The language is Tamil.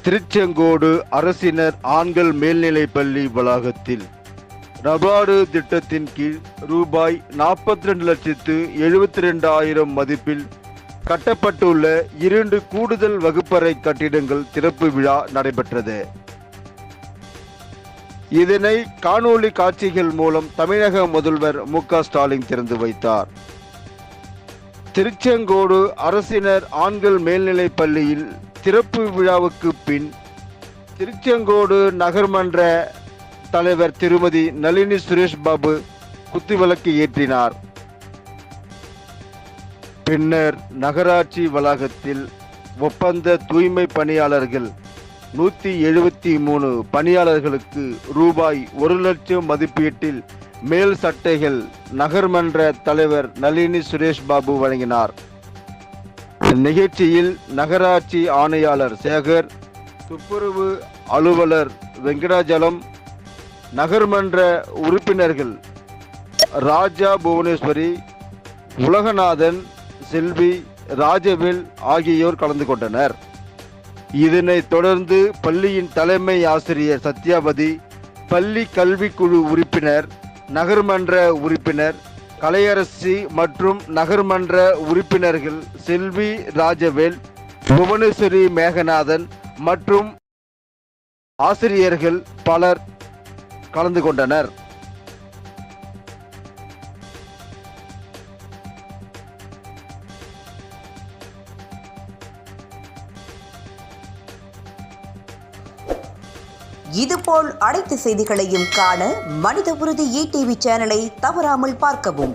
திருச்செங்கோடு அரசினர் ஆண்கள் மேல்நிலைப்பள்ளி வளாகத்தில் நபார்டு திட்டத்தின் கீழ் ரூபாய் 42,72,000 மதிப்பில் கட்டப்பட்டுள்ள 2 கூடுதல் வகுப்பறை கட்டிடங்கள் திறப்பு விழா நடைபெற்றது. இதனை காணொளி காட்சிகள் மூலம் தமிழக முதல்வர் மு.க.ஸ்டாலின் திறந்து வைத்தார். திருச்செங்கோடு அரசினர் ஆண்கள் மேல்நிலைப் பள்ளியில் திறப்பு விழாவுக்கு பின் திருச்செங்கோடு நகர்மன்ற தலைவர் திருமதி நளினி சுரேஷ் பாபு குத்துவிளக்கு ஏற்றினார். பின்னர் நகராட்சி வளாகத்தில் ஒப்பந்த தூய்மை பணியாளர்கள் 173 பணியாளர்களுக்கு ரூபாய் 1,00,000 மதிப்பீட்டில் மேல் சட்டைகள் நகர்மன்ற தலைவர் நளினி சுரேஷ் பாபு வழங்கினார். நிகழ்ச்சியில் நகராட்சி ஆணையாளர் சேகர், துப்புரவு அலுவலர் வெங்கடாஜலம், நகர்மன்ற உறுப்பினர்கள் ராஜா, புவனேஸ்வரி, உலகநாதன், செல்வி, ராஜவேல் ஆகியோர் கலந்து கொண்டனர். இதனைத் தொடர்ந்து பள்ளியின் தலைமை ஆசிரியர் சத்யாவதி, பள்ளி கல்விக்குழு உறுப்பினர், நகர்மன்ற உறுப்பினர் கலையரசி மற்றும் நகர்மன்ற உறுப்பினர்கள் செல்வி, ராஜவேல், புவனேஸ்வரி, மேகநாதன் மற்றும் ஆசிரியர்கள் பலர் கலந்து கொண்டனர். இதுபோல் அனைத்து செய்திகளையும் காண மனித உறுதி ETV சேனலை தவறாமல் பார்க்கவும்.